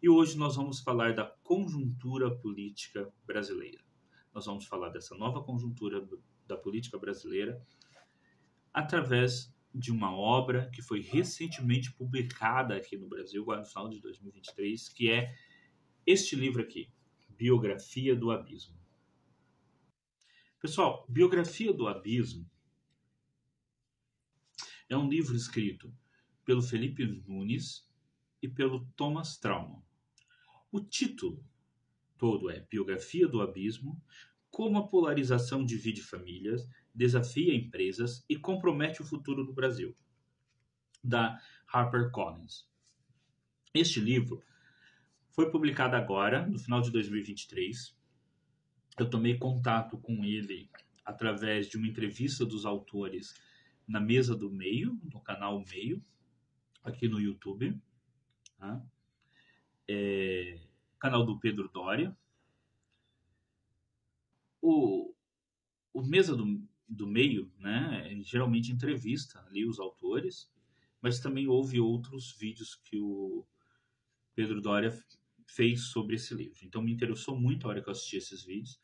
E hoje nós vamos falar da conjuntura política brasileira. Nós vamos falar dessa nova conjuntura da política brasileira através de uma obra que foi recentemente publicada aqui no Brasil, agora no final de 2023, que é este livro aqui, Biografia do Abismo. Pessoal, Biografia do Abismo é um livro escrito pelo Felipe Nunes e pelo Thomas Traumann. O título todo é Biografia do Abismo, como a polarização divide famílias, desafia empresas e compromete o futuro do Brasil, da HarperCollins. Este livro foi publicado agora, no final de 2023. Eu tomei contato com ele através de uma entrevista dos autores na Mesa do Meio, no canal Meio, aqui no YouTube. Tá? Canal do Pedro Doria. O Mesa do Meio, né, geralmente entrevista ali os autores, mas também houve outros vídeos que o Pedro Doria fez sobre esse livro. Então me interessou muito a hora que eu assisti esses vídeos.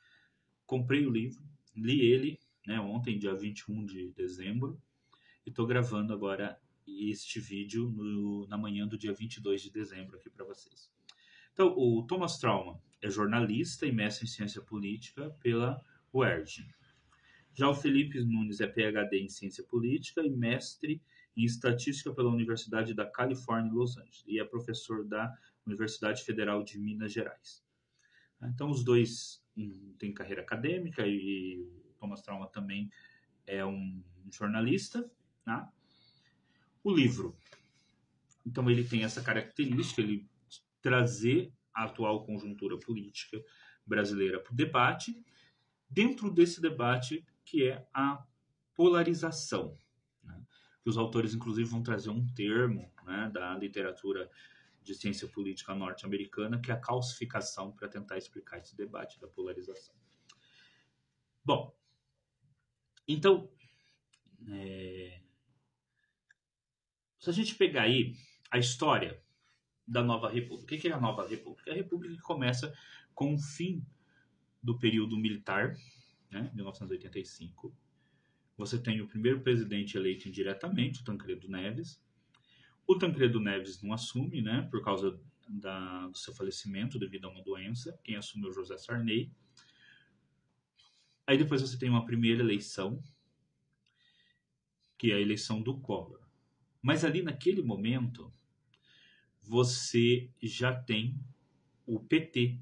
Comprei o livro, li ele, né, ontem, dia 21 de dezembro, e estou gravando agora este vídeo na manhã do dia 22 de dezembro aqui para vocês. Então, o Thomas Traumann é jornalista e mestre em ciência política pela UERJ. Já o Felipe Nunes é PhD em ciência política e mestre em estatística pela Universidade da Califórnia, em Los Angeles, e é professor da Universidade Federal de Minas Gerais. Então, os dois têm carreira acadêmica e o Thomas Traumann também é um jornalista. Tá? O livro, então, ele tem essa característica, ele trazer a atual conjuntura política brasileira para o debate, dentro desse debate que é a polarização. Né? Que os autores, inclusive, vão trazer um termo, né, da literatura de ciência política norte-americana, que é a calcificação, para tentar explicar esse debate da polarização. Bom, então, se a gente pegar aí a história da Nova República, o que é a Nova República? É a República que começa com o fim do período militar, né, 1985. Você tem o primeiro presidente eleito indiretamente, o Tancredo Neves. O Tancredo Neves não assume, né, por causa do seu falecimento devido a uma doença. Quem assume é o José Sarney. Aí depois você tem uma primeira eleição, que é a eleição do Collor. Mas ali naquele momento, você já tem o PT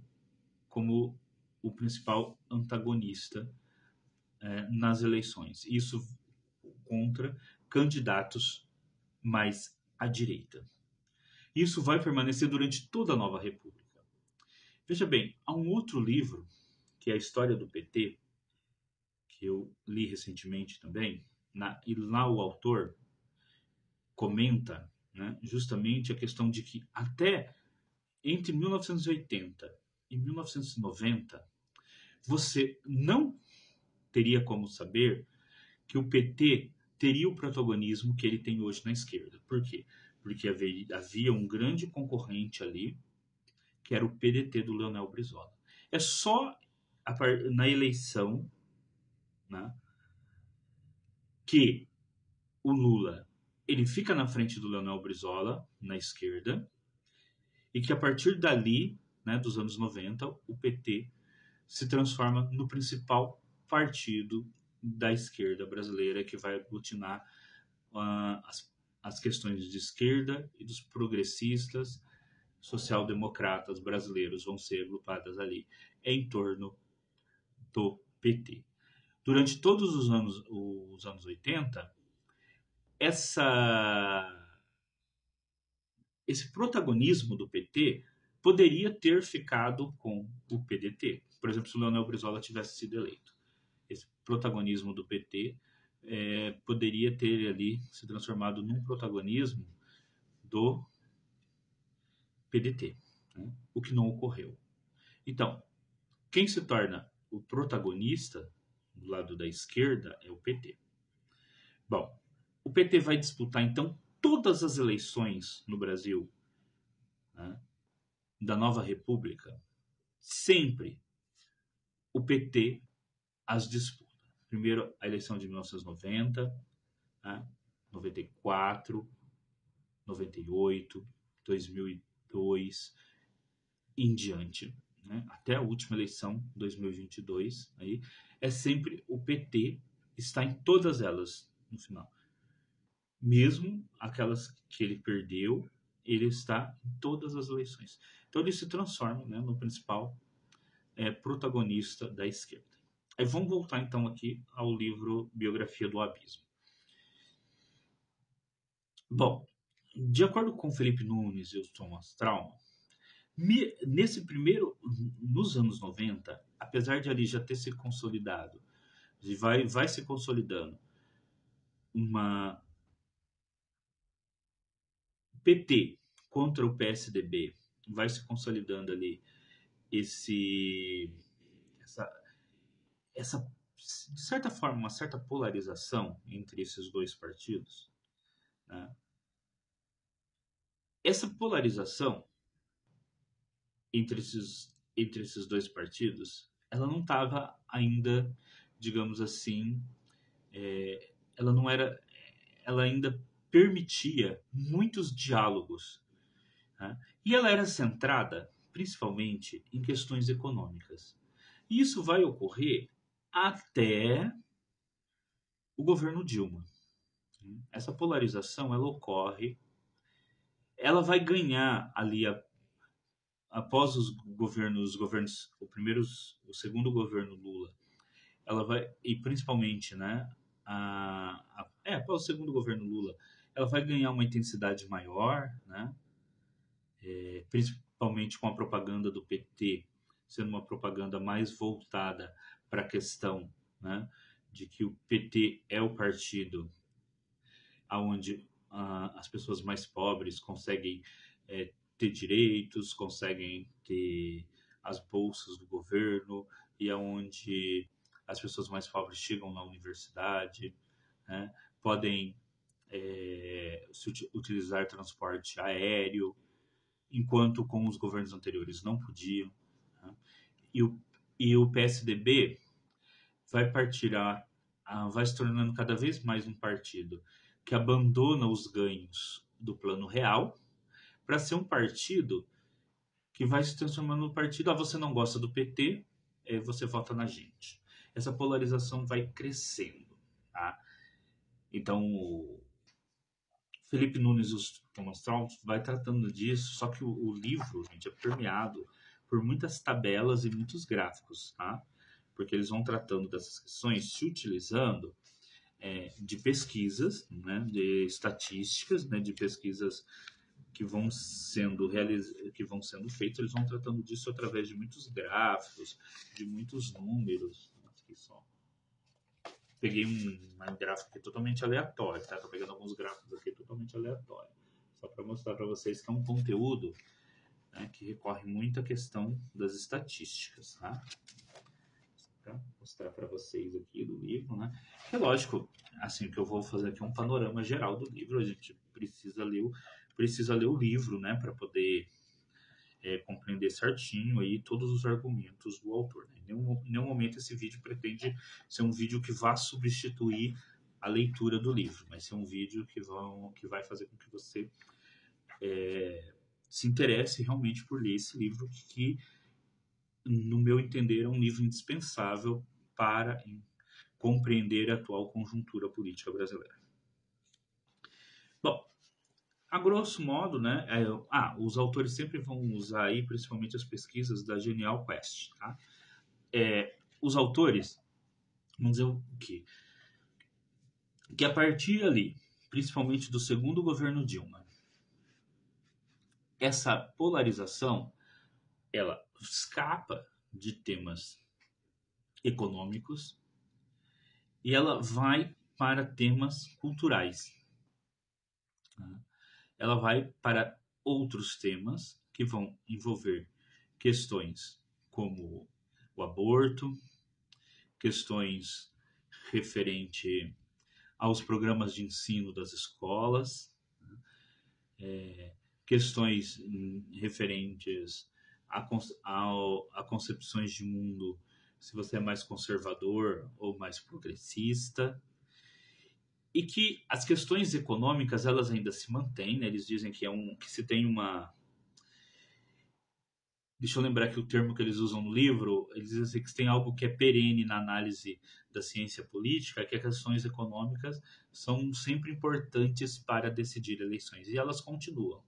como o principal antagonista nas eleições. Isso contra candidatos mais à direita. Isso vai permanecer durante toda a Nova República. Veja bem, há um outro livro, que é a História do PT, que eu li recentemente também, e lá o autor comenta, né, justamente a questão de que até entre 1980 e 1990, você não teria como saber que o PT teria o protagonismo que ele tem hoje na esquerda. Por quê? Porque havia um grande concorrente ali, que era o PDT do Leonel Brizola. É só na eleição, né, que o Lula ele fica na frente do Leonel Brizola, na esquerda, e que a partir dali, né, dos anos 90, o PT se transforma no principal partido da esquerda brasileira, que vai aglutinar as questões de esquerda e dos progressistas, social-democratas brasileiros vão ser agrupadas ali em torno do PT. Durante todos os anos 80, esse protagonismo do PT poderia ter ficado com o PDT. Por exemplo, se o Leonel Brizola tivesse sido eleito. Esse protagonismo do PT poderia ter ali se transformado num protagonismo do PDT, né? O que não ocorreu. Então, quem se torna o protagonista do lado da esquerda é o PT. Bom, o PT vai disputar, então, todas as eleições no Brasil, né, da nova república, sempre o PT as disputa. Primeiro, a eleição de 1990, né? 94, 98, 2002 em diante, né? Até a última eleição, 2022, aí, é sempre o PT está em todas elas no final. Mesmo aquelas que ele perdeu, ele está em todas as eleições. Então ele se transforma, né, no principal protagonista da esquerda. Aí vamos voltar então aqui ao livro Biografia do Abismo. Bom, de acordo com Felipe Nunes e o Thomas Traum, nesse primeiro, nos anos 90, apesar de ali já ter se consolidado, vai se consolidando uma PT contra o PSDB, vai se consolidando ali esse essa de certa forma uma certa polarização entre esses dois partidos, né? Essa polarização entre esses dois partidos, ela não estava ainda, digamos assim, ela não era, ela ainda permitia muitos diálogos, né? E ela era centrada principalmente em questões econômicas. E isso vai ocorrer até o governo Dilma. Essa polarização ela ocorre, ela vai ganhar ali após o segundo governo Lula, ela vai, e principalmente, né, após o segundo governo Lula, ela vai ganhar uma intensidade maior, né, principalmente com a propaganda do PT sendo uma propaganda mais voltada para a questão, né, de que o PT é o partido onde as pessoas mais pobres conseguem ter direitos, conseguem ter as bolsas do governo e aonde as pessoas mais pobres chegam na universidade, né, podem utilizar transporte aéreo, enquanto com os governos anteriores não podiam. Né? E o PSDB vai vai se tornando cada vez mais um partido que abandona os ganhos do plano real para ser um partido que vai se transformando no partido. Você não gosta do PT, você vota na gente. Essa polarização vai crescendo. Tá? Então, o Felipe Nunes e o Thomas Traum vai tratando disso, só que o livro, gente, é permeado por muitas tabelas e muitos gráficos, tá? Porque eles vão tratando dessas questões se utilizando de pesquisas, né, de estatísticas, né, de pesquisas que vão sendo feitas, eles vão tratando disso através de muitos gráficos, de muitos números. Aqui só. Peguei um gráfico aqui totalmente aleatório, tá? Tô pegando alguns gráficos aqui totalmente aleatórios, só para mostrar para vocês que é um conteúdo, né, que recorre muito à questão das estatísticas, tá? Para mostrar para vocês aqui do livro, né? É lógico, assim, que eu vou fazer aqui um panorama geral do livro, a gente precisa ler o livro, né, para poder compreender certinho aí todos os argumentos do autor. Né? Em nenhum momento esse vídeo pretende ser um vídeo que vá substituir a leitura do livro, mas ser um vídeo que vai fazer com que você se interesse realmente por ler esse livro, que, no meu entender, é um livro indispensável para compreender a atual conjuntura política brasileira. Bom, a grosso modo, né, os autores sempre vão usar aí, principalmente as pesquisas da Genial Quest, tá? Os autores vão dizer o quê? Que a partir ali, principalmente do segundo governo Dilma, essa polarização, ela escapa de temas econômicos e ela vai para temas culturais. Tá? Ela vai para outros temas que vão envolver questões como o aborto, questões referente aos programas de ensino das escolas, questões referentes a concepções de mundo, se você é mais conservador ou mais progressista, e que as questões econômicas elas ainda se mantêm, né? Eles dizem que se tem uma. Deixa eu lembrar que o termo que eles usam no livro, eles dizem assim, que se tem algo que é perene na análise da ciência política, que as questões econômicas são sempre importantes para decidir eleições, e elas continuam.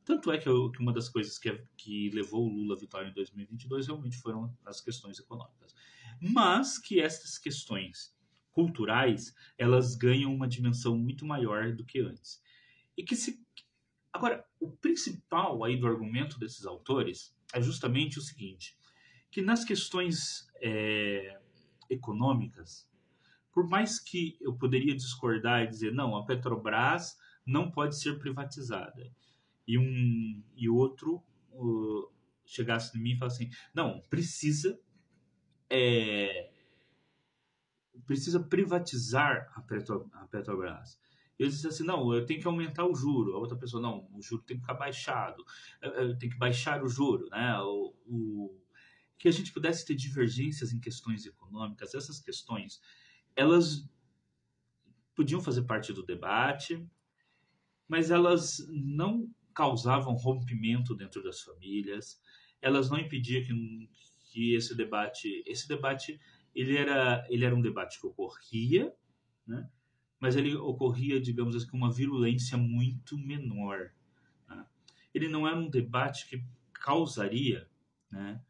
Tanto é que uma das coisas que levou o Lula à vitória em 2022 realmente foram as questões econômicas. Mas que essas questões culturais, elas ganham uma dimensão muito maior do que antes. E que se Agora, o principal aí do argumento desses autores é justamente o seguinte, que nas questões econômicas, por mais que eu poderia discordar e dizer, não, a Petrobras não pode ser privatizada, e o outro chegasse em mim e falasse assim, não, é, precisa privatizar a Petrobras. Eles dizem assim, não, eu tenho que aumentar o juro. A outra pessoa, não, o juro tem que ficar baixado. Tem que baixar o juro, né? Que a gente pudesse ter divergências em questões econômicas, essas questões, elas podiam fazer parte do debate, mas elas não causavam rompimento dentro das famílias, elas não impediam que esse debate ele era um debate que ocorria, né? Mas ele ocorria, digamos assim, com uma virulência muito menor. Né? Ele não era um debate que causaria, né,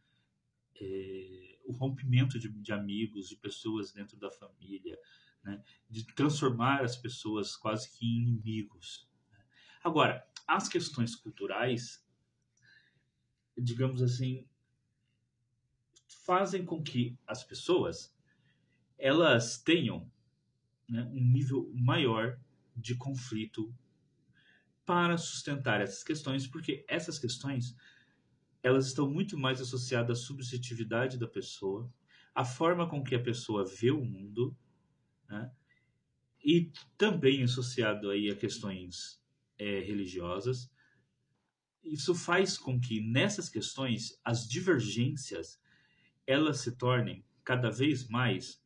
o rompimento de amigos, de pessoas dentro da família, né, de transformar as pessoas quase que em inimigos. Agora, as questões culturais, digamos assim, fazem com que as pessoas elas tenham, né, um nível maior de conflito para sustentar essas questões, porque essas questões elas estão muito mais associadas à subjetividade da pessoa, à forma com que a pessoa vê o mundo, né? E também associado aí a questões religiosas. Isso faz com que nessas questões as divergências elas se tornem cada vez mais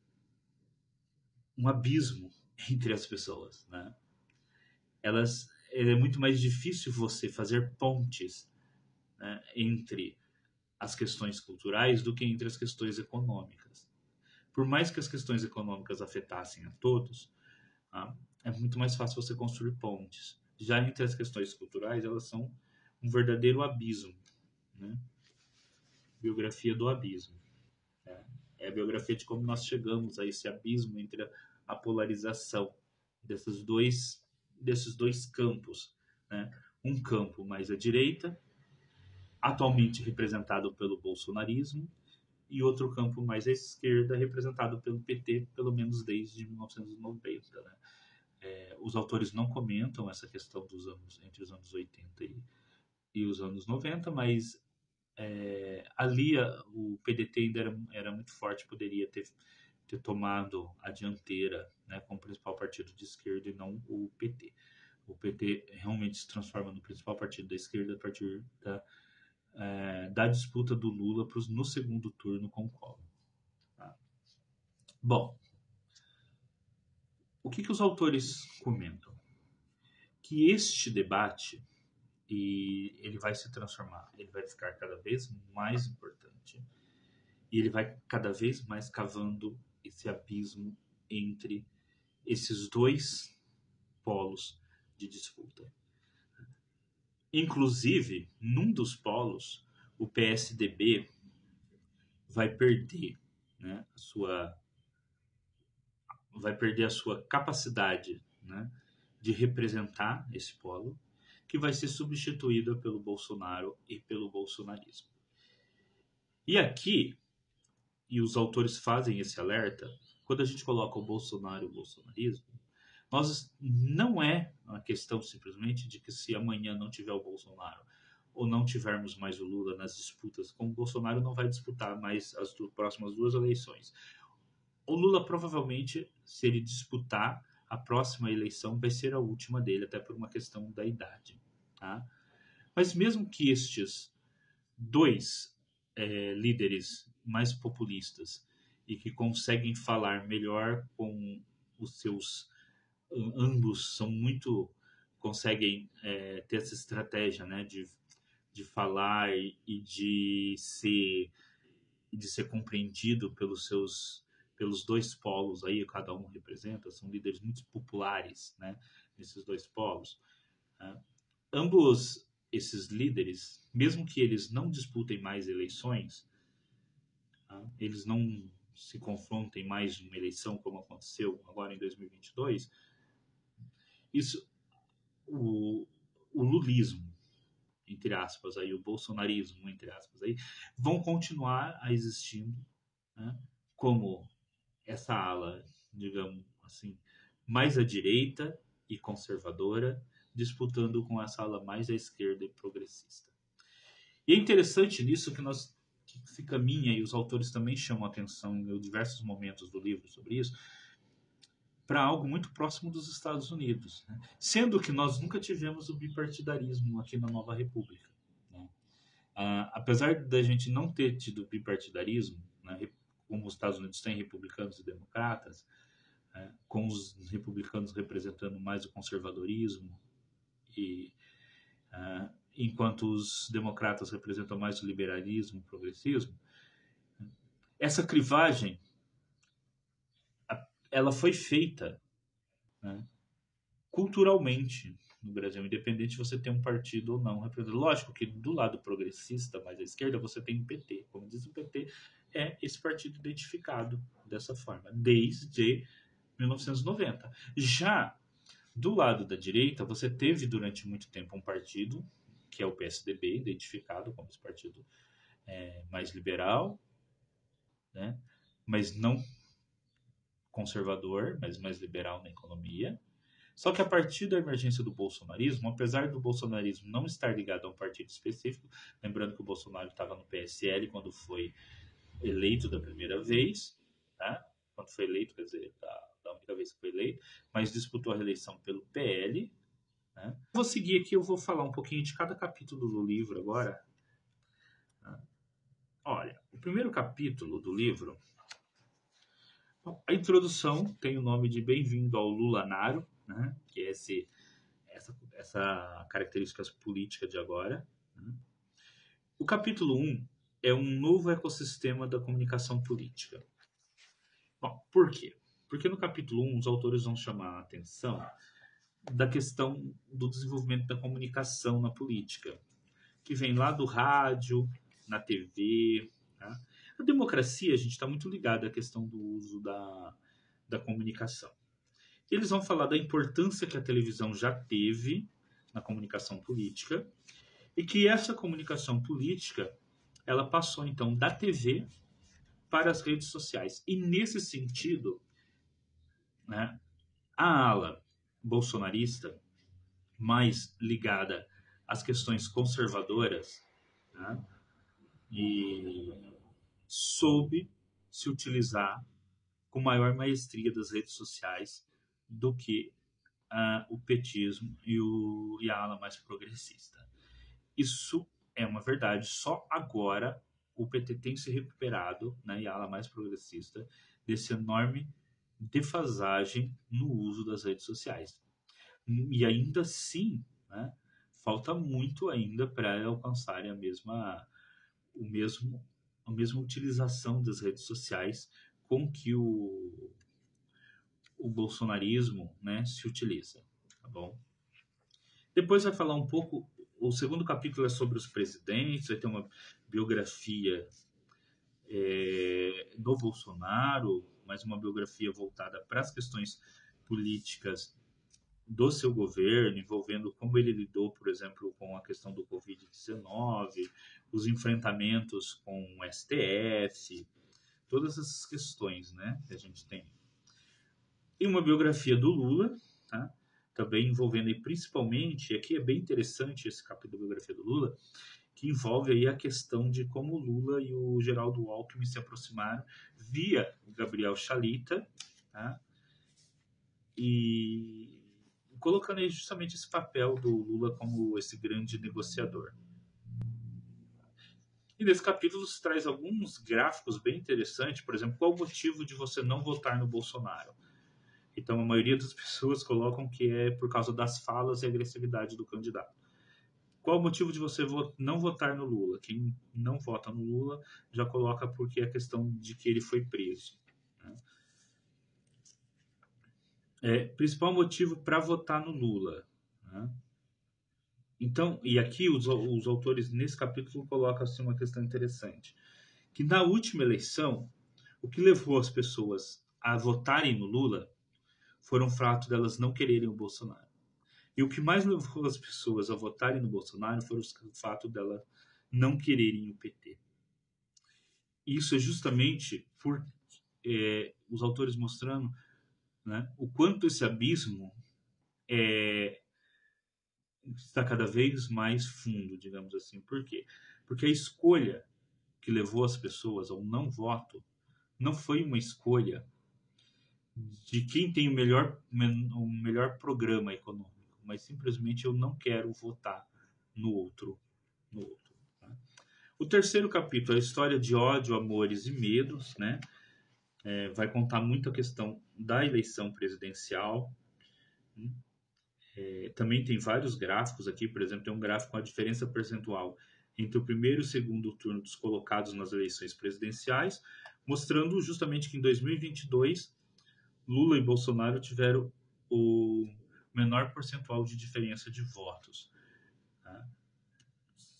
um abismo entre as pessoas, né? É muito mais difícil você fazer pontes, né, entre as questões culturais do que entre as questões econômicas. Por mais que as questões econômicas afetassem a todos, tá, é muito mais fácil você construir pontes. Já entre as questões culturais, elas são um verdadeiro abismo, né? Biografia do abismo. Né? É a biografia de como nós chegamos a esse abismo entre a polarização desses dois campos. Né? Um campo mais à direita, atualmente representado pelo bolsonarismo, e outro campo mais à esquerda, representado pelo PT, pelo menos desde 1990. Né? Os autores não comentam essa questão dos anos entre os anos 80 e os anos 90, mas ali o PDT ainda era muito forte, poderia ter tomado a dianteira, né, como principal partido de esquerda e não o PT. O PT realmente se transforma no principal partido da esquerda a partir da disputa do Lula no segundo turno com o Collor. Tá? Bom, o que os autores comentam? Que este debate ele vai se transformar, ele vai ficar cada vez mais importante e ele vai cada vez mais cavando esse abismo entre esses dois polos de disputa. Inclusive, num dos polos, o PSDB vai perder, né, vai perder a sua capacidade, né, de representar esse polo, que vai ser substituída pelo Bolsonaro e pelo bolsonarismo. E aqui, e os autores fazem esse alerta, quando a gente coloca o Bolsonaro e o bolsonarismo, não é uma questão simplesmente de que se amanhã não tiver o Bolsonaro ou não tivermos mais o Lula nas disputas, como o Bolsonaro não vai disputar mais as próximas duas eleições. O Lula provavelmente, se ele disputar a próxima eleição, vai ser a última dele, até por uma questão da idade. Tá? Mas mesmo que estes dois líderes mais populistas e que conseguem falar melhor com os seus. Ambos são muito. Conseguem ter essa estratégia, né, de falar de ser compreendido pelos dois polos aí cada um representa, são líderes muito populares, né, nesses dois polos, né? Ambos esses líderes, mesmo que eles não disputem mais eleições, tá? Eles não se confrontem mais numa eleição como aconteceu agora em 2022, isso, o, o lulismo, entre aspas, aí, o bolsonarismo, entre aspas, aí, vão continuar a existindo, né, como essa ala, digamos assim, mais à direita e conservadora, disputando com essa ala mais à esquerda e progressista. E é interessante nisso que se caminha, e os autores também chamam a atenção em diversos momentos do livro sobre isso, para algo muito próximo dos Estados Unidos, né? Sendo que nós nunca tivemos o bipartidarismo aqui na Nova República, né? Apesar da gente não ter tido bipartidarismo, né, como os Estados Unidos têm republicanos e democratas, com os republicanos representando mais o conservadorismo e enquanto os democratas representam mais o liberalismo, o progressismo, essa crivagem ela foi feita, né, culturalmente no Brasil, independente de você ter um partido ou não representado. Lógico que do lado progressista, mais à esquerda, você tem o PT. Como diz o PT, é esse partido identificado dessa forma, desde 1990. Já do lado da direita, você teve durante muito tempo um partido, que é o PSDB, identificado como esse partido mais liberal, né? Mas não conservador, mas mais liberal na economia. Só que a partir da emergência do bolsonarismo, apesar do bolsonarismo não estar ligado a um partido específico, lembrando que o Bolsonaro estava no PSL quando foi eleito da primeira vez, tá? Quando foi eleito, quer dizer, da única vez que foi eleito, mas disputou a reeleição pelo PL, né? Vou seguir aqui, eu vou falar um pouquinho de cada capítulo do livro agora. Tá? Olha, o primeiro capítulo do livro, a introdução tem o nome de Bem-vindo ao Lulanaro, né? Que é essa característica política de agora. Né? O capítulo 1 é um novo ecossistema da comunicação política. Bom, por quê? Porque no capítulo 1 os autores vão chamar a atenção da questão do desenvolvimento da comunicação na política, que vem lá do rádio, na TV. Tá? A democracia, a gente está muito ligado à questão do uso da comunicação. Eles vão falar da importância que a televisão já teve na comunicação política e que essa comunicação política ela passou então da TV para as redes sociais. E nesse sentido, né, a ala bolsonarista mais ligada às questões conservadoras, né, e soube se utilizar com maior maestria das redes sociais do que o petismo e a ala mais progressista. Isso é uma verdade. Só agora o PT tem se recuperado, né, e a ala mais progressista, desse enorme defasagem no uso das redes sociais. E ainda assim, né, falta muito ainda para alcançarem a mesma utilização das redes sociais com que o bolsonarismo, né, se utiliza. Tá bom? Depois vai falar um pouco. O segundo capítulo é sobre os presidentes, vai ter uma biografia do Bolsonaro, mas uma biografia voltada para as questões políticas do seu governo, envolvendo como ele lidou, por exemplo, com a questão do Covid-19, os enfrentamentos com o STF, todas essas questões, né, que a gente tem. E uma biografia do Lula, tá? Também envolvendo aí, principalmente, e aqui é bem interessante esse capítulo da biografia do Lula, que envolve aí a questão de como o Lula e o Geraldo Alckmin se aproximaram via o Gabriel Chalita, tá? E colocando aí justamente esse papel do Lula como esse grande negociador. E nesse capítulo se traz alguns gráficos bem interessantes, por exemplo, qual o motivo de você não votar no Bolsonaro? Então, a maioria das pessoas colocam que é por causa das falas e agressividade do candidato. Qual o motivo de você não votar no Lula? Quem não vota no Lula já coloca porque é a questão de que ele foi preso. Principal motivo para votar no Lula. Né? Então, e aqui os autores nesse capítulo colocam assim, uma questão interessante. Que na última eleição, o que levou as pessoas a votarem no Lula foram o fato delas não quererem o Bolsonaro. E o que mais levou as pessoas a votarem no Bolsonaro foi o fato delas não quererem o PT. Isso é justamente por os autores mostrando, né, o quanto esse abismo está cada vez mais fundo, digamos assim. Por quê? Porque a escolha que levou as pessoas ao não voto não foi uma escolha de quem tem o melhor programa econômico, mas simplesmente eu não quero votar no outro. Tá? O terceiro capítulo é a história de ódio, amores e medos, né? Vai contar muito a questão da eleição presidencial. Também tem vários gráficos aqui, por exemplo, tem um gráfico com a diferença percentual entre o primeiro e o segundo turno dos colocados nas eleições presidenciais, mostrando justamente que em 2022 Lula e Bolsonaro tiveram o menor percentual de diferença de votos. Tá?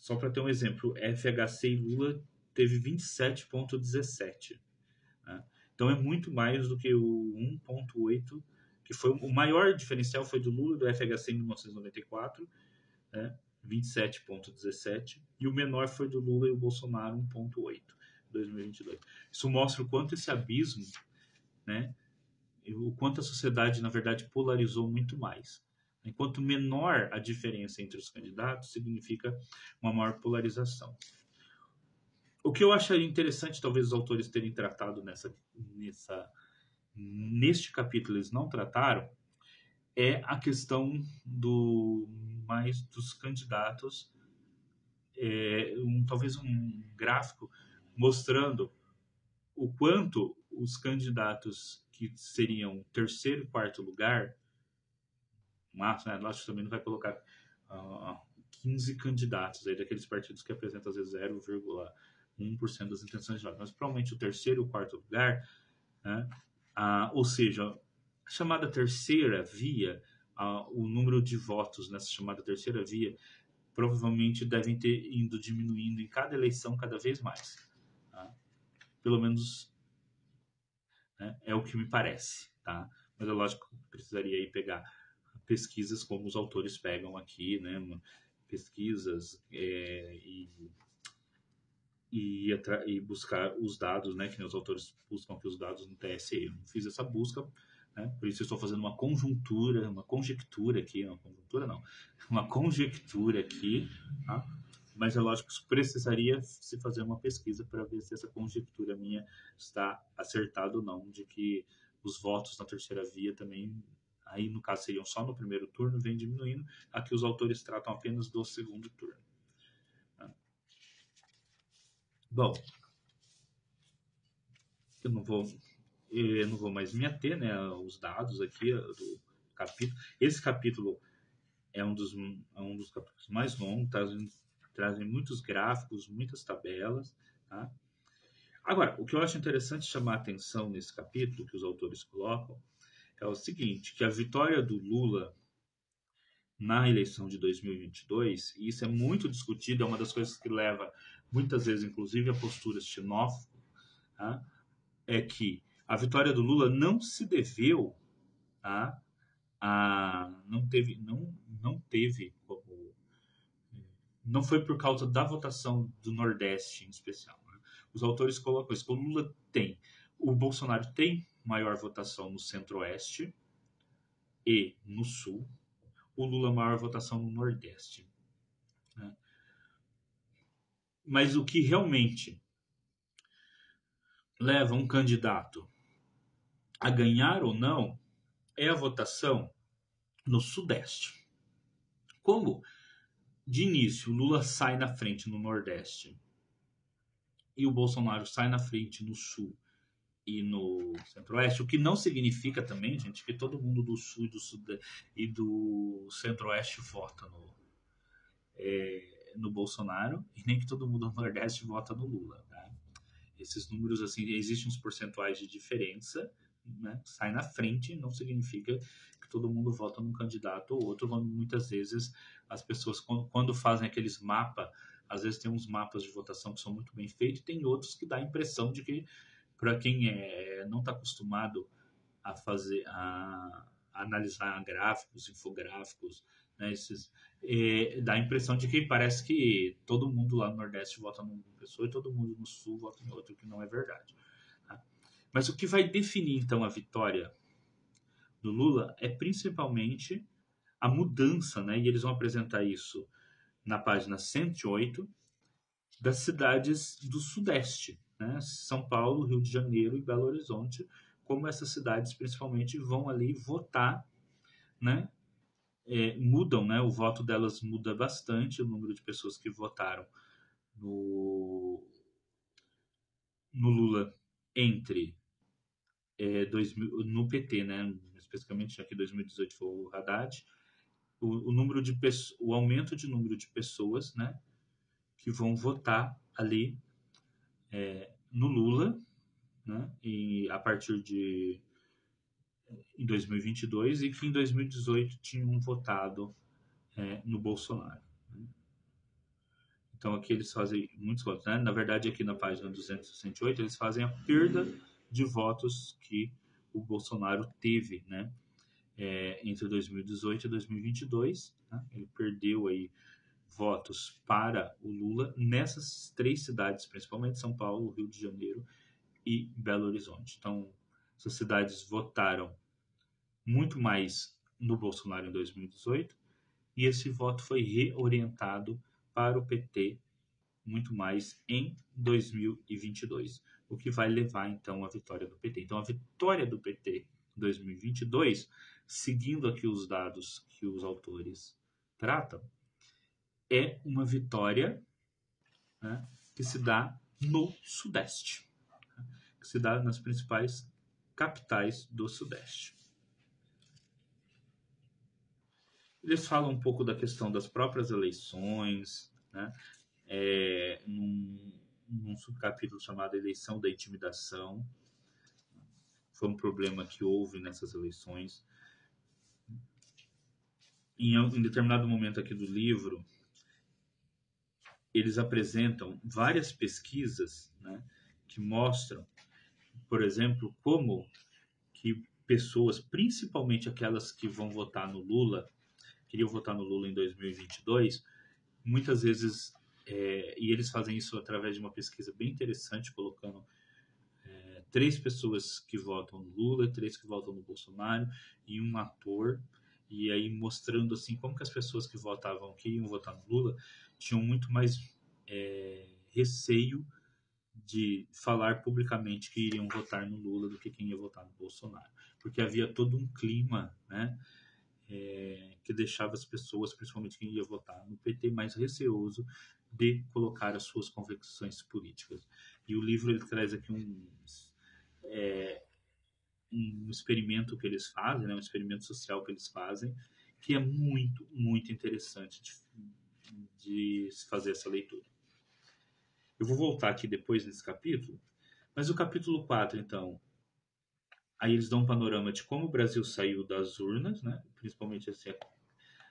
Só para ter um exemplo, FHC e Lula teve 27,17. Tá? Então é muito mais do que o 1,8, que foi o maior diferencial foi do Lula e do FHC em 1994, né? 27,17, e o menor foi do Lula e o Bolsonaro, 1,8 em 2022. Isso mostra o quanto esse abismo, né? O quanto a sociedade, na verdade, polarizou muito mais. Enquanto menor a diferença entre os candidatos, significa uma maior polarização. O que eu acharia interessante, talvez os autores terem tratado neste capítulo, eles não trataram, é a questão dos candidatos, talvez um gráfico mostrando o quanto os candidatos que seriam terceiro e quarto lugar, mas né, acho que também não vai colocar 15 candidatos aí daqueles partidos que apresentam às vezes 0,1% das intenções de voto, mas provavelmente o terceiro e o quarto lugar, né, ou seja, a chamada terceira via, o número de votos nessa chamada terceira via provavelmente devem ter ido diminuindo em cada eleição cada vez mais. Tá? Pelo menos, né, é o que me parece. Tá? Mas é lógico que precisaria aí pegar pesquisas como os autores pegam aqui, né? Pesquisas e buscar os dados, né? Que os autores buscam aqui os dados no TSE. Eu não fiz essa busca, né? Por isso eu estou fazendo uma conjectura aqui, não, conjuntura não, uma conjectura aqui, tá? Mas é lógico que precisaria se fazer uma pesquisa para ver se essa conjectura minha está acertada ou não, de que os votos na terceira via também, aí no caso seriam só no primeiro turno, vem diminuindo. Aqui os autores tratam apenas do segundo turno. Tá? Bom, eu não vou mais me ater, né, aos dados aqui do capítulo. Esse capítulo é um dos capítulos mais longos, trazem muitos gráficos, muitas tabelas. Tá? Agora, o que eu acho interessante chamar a atenção nesse capítulo que os autores colocam é o seguinte, que a vitória do Lula na eleição de 2022, e isso é muito discutido, é uma das coisas que leva muitas vezes, inclusive, a posturas xenófobas, tá? É que a vitória do Lula não se deveu, tá? Não foi por causa da votação do Nordeste em especial. Né? Os autores colocam isso. O Bolsonaro tem maior votação no Centro-Oeste e no Sul, o Lula maior votação no Nordeste. Né? Mas o que realmente leva um candidato a ganhar ou não é a votação no Sudeste. Como de início o Lula sai na frente no Nordeste, e o Bolsonaro sai na frente no Sul e no Centro-Oeste, o que não significa também, gente, que todo mundo do Sul e do Centro-Oeste vota no Bolsonaro, e nem que todo mundo do Nordeste vota no Lula. Tá? Esses números, assim, existem uns percentuais de diferença, né? Sai na frente, não significa que todo mundo vota num candidato ou outro, quando muitas vezes as pessoas, quando fazem aqueles mapas, às vezes tem uns mapas de votação que são muito bem feitos, e tem outros que dá a impressão de que, para quem não está acostumado a analisar gráficos, infográficos, né, dá a impressão de que parece que todo mundo lá no Nordeste vota numa pessoa e todo mundo no Sul vota em outro, que não é verdade. Tá? Mas o que vai definir, então, a vitória do Lula é principalmente a mudança, né, e eles vão apresentar isso na página 108, das cidades do Sudeste, né? São Paulo, Rio de Janeiro e Belo Horizonte, como essas cidades principalmente vão ali votar, né? Mudam, né? O voto delas muda bastante, o número de pessoas que votaram no, no Lula entre 2000, no PT, né? Especificamente aqui 2018 foi o Haddad, o número de o aumento de número de pessoas, né? Que vão votar ali no Lula, né? E a partir de em 2022 e que em 2018 tinham votado no Bolsonaro. Então aqui eles fazem muitos votos, né? Na verdade aqui na página 268 eles fazem a perda de votos que o Bolsonaro teve, né? Entre 2018 e 2022, né? Ele perdeu aí votos para o Lula nessas três cidades, principalmente São Paulo, Rio de Janeiro e Belo Horizonte. Então essas cidades votaram muito mais no Bolsonaro em 2018 e esse voto foi reorientado para o PT muito mais em 2022, o que vai levar então à vitória do PT. Então a vitória do PT em 2022, seguindo aqui os dados que os autores tratam, é uma vitória, né, que se dá no Sudeste, que se dá nas principais capitais do Sudeste. Eles falam um pouco da questão das próprias eleições, né? Num subcapítulo chamado Eleição da Intimidação. Foi um problema que houve nessas eleições. Em determinado momento aqui do livro, eles apresentam várias pesquisas, né, que mostram, por exemplo, como que pessoas, principalmente aquelas que vão votar no Lula, queriam votar no Lula em 2022, muitas vezes, e eles fazem isso através de uma pesquisa bem interessante, colocando 3 pessoas que votam no Lula, 3 que votam no Bolsonaro e um ator, e aí mostrando assim como que as pessoas que votavam, que iam votar no Lula, tinham muito mais receio de falar publicamente que iriam votar no Lula do que quem ia votar no Bolsonaro, porque havia todo um clima, né, que deixava as pessoas, principalmente quem ia votar no PT, mais receoso de colocar as suas convicções políticas. E o livro ele traz aqui um experimento que eles fazem, né, um experimento social que eles fazem, que é muito, muito interessante de se fazer essa leitura. Eu vou voltar aqui depois nesse capítulo, mas o capítulo 4, então, aí eles dão um panorama de como o Brasil saiu das urnas, né, principalmente assim,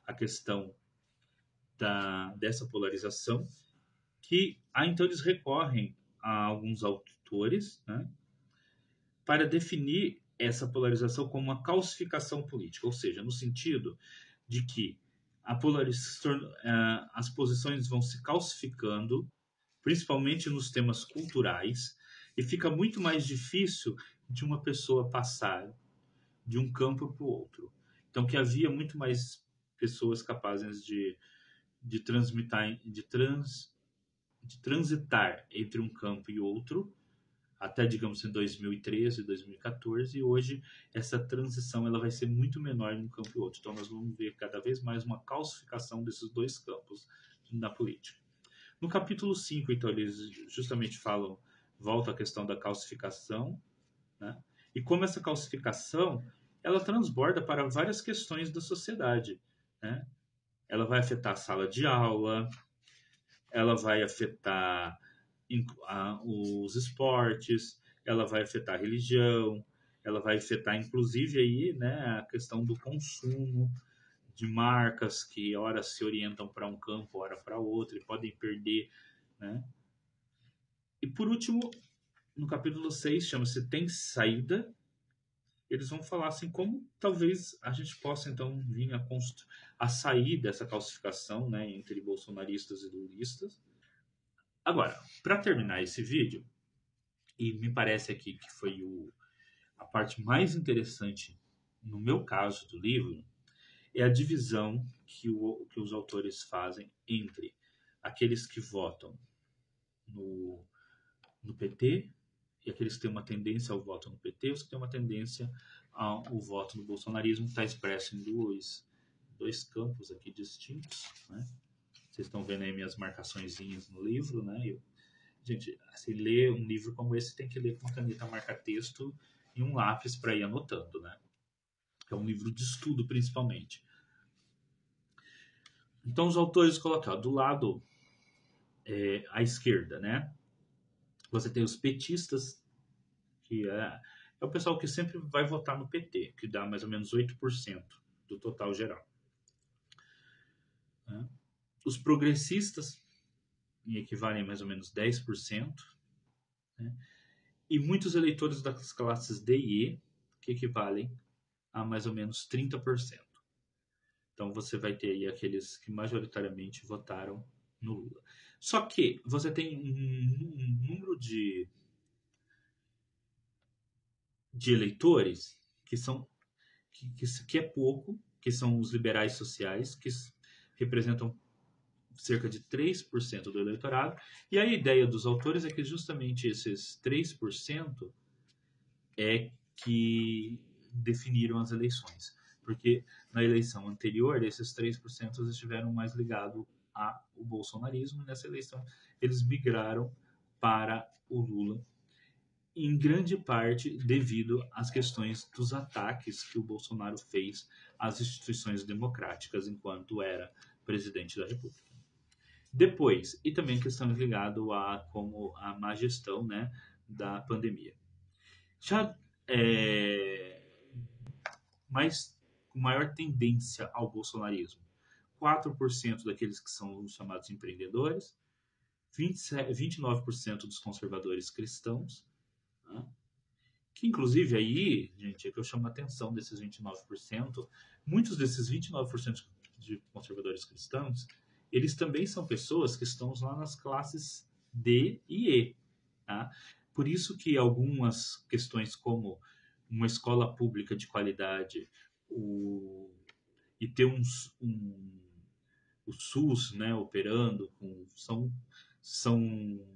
a questão dessa polarização, que então eles recorrem a alguns autores, né, para definir essa polarização como uma calcificação política, ou seja, no sentido de que as posições vão se calcificando, principalmente nos temas culturais, e fica muito mais difícil de uma pessoa passar de um campo para o outro. Então, que havia muito mais pessoas capazes de transitar entre um campo e outro, até, digamos, em 2013, 2014, e hoje essa transição ela vai ser muito menor num campo e outro. Então, nós vamos ver cada vez mais uma calcificação desses dois campos na política. No capítulo 5, então, eles justamente falam, volta à questão da calcificação, né? E como essa calcificação, ela transborda para várias questões da sociedade, né? Ela vai afetar a sala de aula, ela vai afetar os esportes, ela vai afetar a religião, ela vai afetar inclusive aí, né, a questão do consumo de marcas que ora se orientam para um campo, ora para outro e podem perder, né? E por último, no capítulo 6 chama-se Tem Saída. Eles vão falar assim como talvez a gente possa então vir a sair dessa calcificação, né, entre bolsonaristas e lulistas. Agora, para terminar esse vídeo, e me parece aqui que foi a parte mais interessante no meu caso do livro, é a divisão que os autores fazem entre aqueles que votam no, no PT e aqueles que têm uma tendência ao voto no PT e os que têm uma tendência ao voto no bolsonarismo, que está expresso em dois campos aqui distintos, né? Vocês estão vendo aí minhas marcaçõezinhas no livro, né? Gente, se ler um livro como esse, tem que ler com uma caneta marca-texto e um lápis para ir anotando, né? É um livro de estudo, principalmente. Então, os autores colocam do lado à esquerda, né? Você tem os petistas, que é o pessoal que sempre vai votar no PT, que dá mais ou menos 8% do total geral. Né? Os progressistas, em equivalem a mais ou menos 10%, né? E muitos eleitores das classes D e E, que equivalem a mais ou menos 30%. Então você vai ter aí aqueles que majoritariamente votaram no Lula. Só que você tem um número de eleitores que é pouco, que são os liberais sociais, que representam cerca de 3% do eleitorado. E a ideia dos autores é que justamente esses 3% é que definiram as eleições. Porque na eleição anterior, esses 3% estiveram mais ligados ao bolsonarismo, e nessa eleição eles migraram para o Lula, em grande parte devido às questões dos ataques que o Bolsonaro fez às instituições democráticas enquanto era presidente da República. Depois, e também questões ligadas como a má gestão, né, da pandemia. Já mas com maior tendência ao bolsonarismo. 4% daqueles que são os chamados empreendedores, 29% dos conservadores cristãos, né? Que inclusive aí, gente, é que eu chamo a atenção desses 29%, muitos desses 29% de conservadores cristãos, eles também são pessoas que estão lá nas classes D e E. Tá? Por isso que algumas questões como uma escola pública de qualidade e ter o SUS, né, operando, são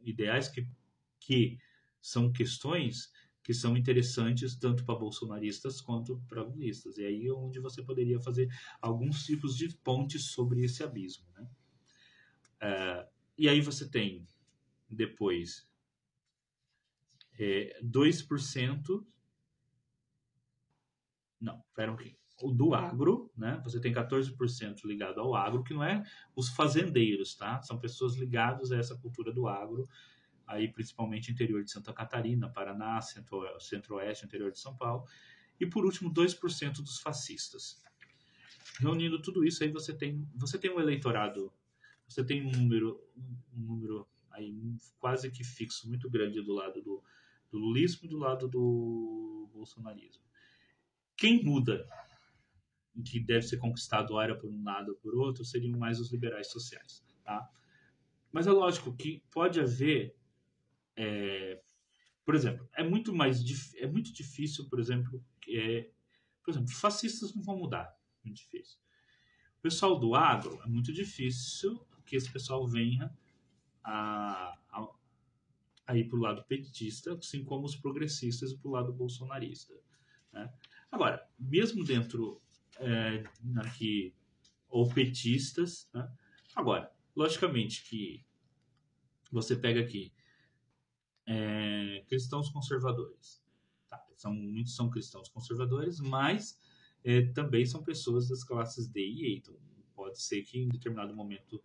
ideais que são questões que são interessantes tanto para bolsonaristas quanto para lulistas. E aí é onde você poderia fazer alguns tipos de pontes sobre esse abismo. Né? E aí você tem depois 2%. Não, pera um pouquinho. O do agro, né? Você tem 14% ligado ao agro, que não é os fazendeiros, tá? São pessoas ligadas a essa cultura do agro, aí principalmente interior de Santa Catarina, Paraná, centro-oeste, interior de São Paulo. E por último, 2% dos fascistas. Reunindo tudo isso, aí você tem um eleitorado, você tem um número aí quase que fixo, muito grande do lado do lulismo e do lado do bolsonarismo. Quem muda, que deve ser conquistado área por um lado ou por outro, seriam mais os liberais sociais. Tá? Mas é lógico que pode haver, por exemplo, é muito difícil, por exemplo, fascistas não vão mudar, muito difícil. O pessoal do agro, é muito difícil que esse pessoal venha a ir para o lado petista, assim como os progressistas para o lado bolsonarista. Né? Agora, mesmo dentro aqui, ou petistas, né? Agora, Logicamente que você pega aqui cristãos conservadores. Tá, muitos são cristãos conservadores, mas também são pessoas das classes D e E. Então, pode ser que em determinado momento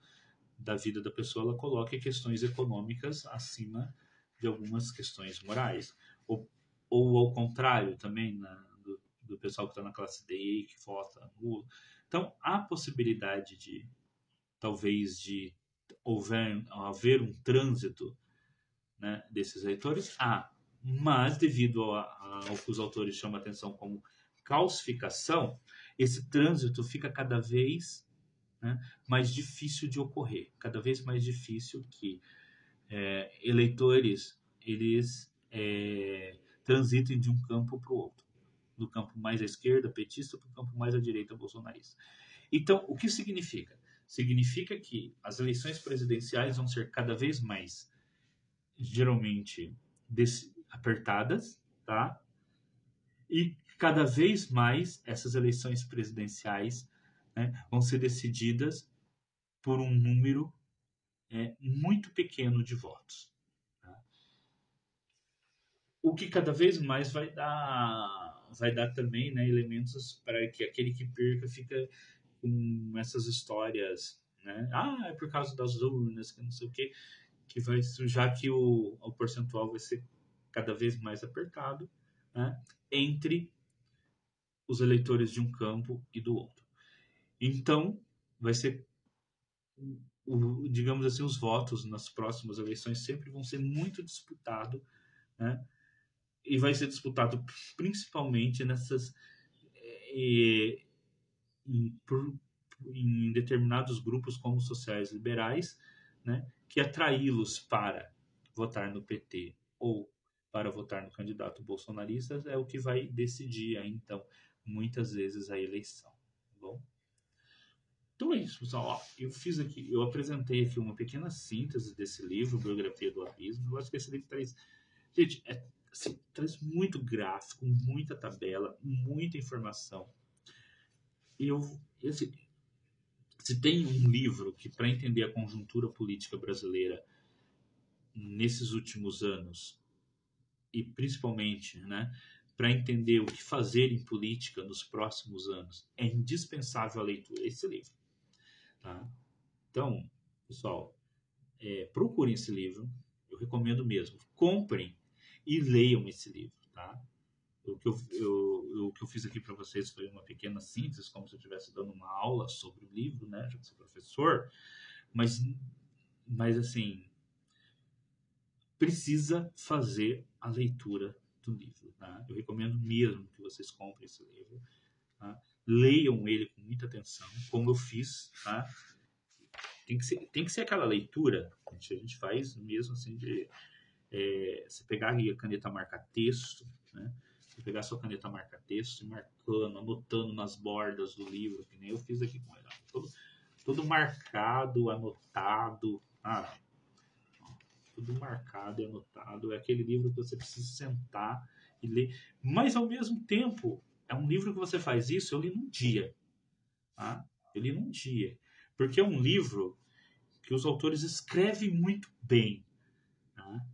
da vida da pessoa ela coloque questões econômicas acima de algumas questões morais. Ou ao contrário também, do pessoal que está na classe D e que vota nulo. Então, há possibilidade de, talvez, de haver um trânsito, né, desses leitores? Mas devido ao que os autores chamam a atenção como calcificação, esse trânsito fica cada vez, né, mais difícil de ocorrer, cada vez mais difícil que eleitores eles transitem de um campo para o outro, do campo mais à esquerda, petista, para o campo mais à direita, bolsonarista. Então, o que significa? Significa que as eleições presidenciais vão ser cada vez mais, geralmente, apertadas, tá? E cada vez mais essas eleições presidenciais, né, vão ser decididas por um número muito pequeno de votos. Tá? O que cada vez mais vai dar também, né, elementos para que aquele que perca fica com essas histórias, né? É por causa das urnas, que não sei o quê, que vai sujar que o percentual vai ser cada vez mais apertado, né, entre os eleitores de um campo e do outro. Então, vai ser, digamos assim, os votos nas próximas eleições sempre vão ser muito disputados, né? E vai ser disputado principalmente nessas em, em determinados grupos como sociais liberais, né, que atraí-los para votar no PT ou para votar no candidato bolsonarista é o que vai decidir aí, então, muitas vezes a eleição. Tá bom? Então é isso, pessoal. Ó, eu apresentei aqui uma pequena síntese desse livro, Biografia do Abismo. Eu acho que esse livro traz, gente, assim, traz muito gráfico, muita tabela, muita informação. E assim, se tem um livro que, para entender a conjuntura política brasileira nesses últimos anos, e principalmente, né, para entender o que fazer em política nos próximos anos, é indispensável a leitura desse livro. Tá? Então, pessoal, procurem esse livro, eu recomendo mesmo. Comprem e leiam esse livro. Tá? O que eu fiz aqui para vocês foi uma pequena síntese, como se eu estivesse dando uma aula sobre o livro, né? Já que sou professor, mas assim, precisa fazer a leitura do livro. Tá? Eu recomendo mesmo que vocês comprem esse livro. Tá? Leiam ele com muita atenção, como eu fiz. Tá? Tem que ser aquela leitura que a gente faz mesmo assim de você pegar a caneta marca-texto, né? Você pegar a sua caneta marca-texto e marcando, anotando nas bordas do livro, que nem eu fiz aqui com ele. Tudo marcado, anotado, tudo marcado e anotado. É aquele livro que você precisa sentar e ler. Mas, ao mesmo tempo, é um livro que você faz isso, eu li num dia. Tá? Eu li num dia. Porque é um livro que os autores escrevem muito bem. Tá?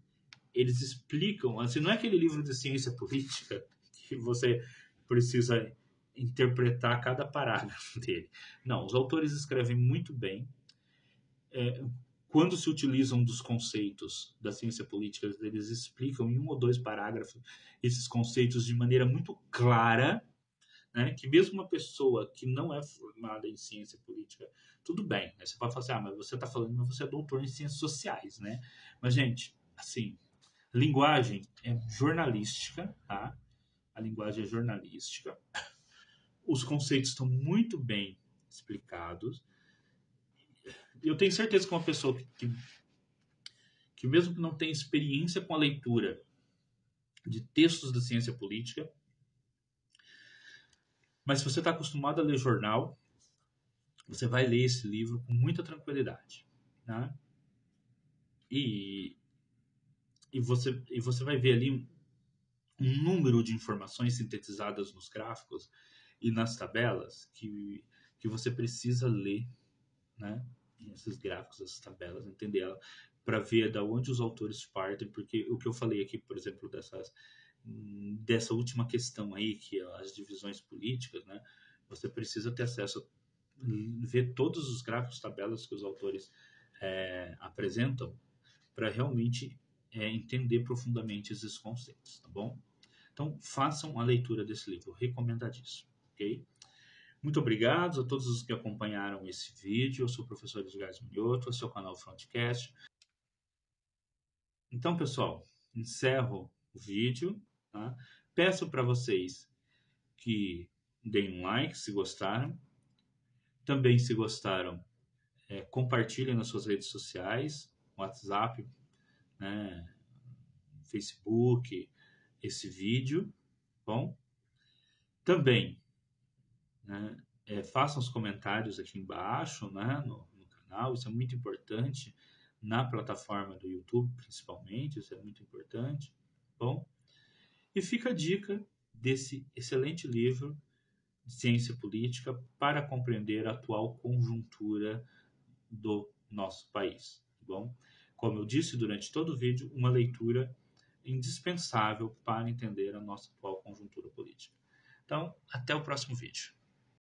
Eles explicam, assim, não é aquele livro de ciência política que você precisa interpretar cada parágrafo dele. Não, os autores escrevem muito bem. Quando se utilizam dos conceitos da ciência política, eles explicam em um ou dois parágrafos esses conceitos de maneira muito clara, né? Que mesmo uma pessoa que não é formada em ciência política, tudo bem. Né? Você pode falar assim, mas você está falando, mas você é doutor em ciências sociais, né? Mas, gente, assim, linguagem é jornalística, tá? A linguagem é jornalística. Os conceitos estão muito bem explicados. Eu tenho certeza que uma pessoa que mesmo que não tenha experiência com a leitura de textos da ciência política, mas se você está acostumado a ler jornal, você vai ler esse livro com muita tranquilidade. Né? E você vai ver ali um número de informações sintetizadas nos gráficos e nas tabelas que você precisa ler, né? esses gráficos, essas tabelas, entender ela, para ver da onde os autores partem, porque o que eu falei aqui, por exemplo, dessa última questão aí, que é as divisões políticas, né? Você precisa ter acesso a ver todos os gráficos, tabelas que os autores apresentam para realmente entender profundamente esses conceitos, tá bom? Então, façam a leitura desse livro, recomendadíssimo, ok? Muito obrigado a todos os que acompanharam esse vídeo. Eu sou o professor Edgar Minhoto, esse é o canal Frontcast. Então, pessoal, encerro o vídeo. Tá? Peço para vocês que deem um like se gostaram. Também, se gostaram, compartilhem nas suas redes sociais, WhatsApp, né, Facebook, esse vídeo. Bom, também, né, façam os comentários aqui embaixo, né, no canal, isso é muito importante, na plataforma do YouTube, principalmente, isso é muito importante. Bom, e fica a dica desse excelente livro de ciência política para compreender a atual conjuntura do nosso país. Tá bom? Como eu disse durante todo o vídeo, uma leitura indispensável para entender a nossa atual conjuntura política. Então, até o próximo vídeo.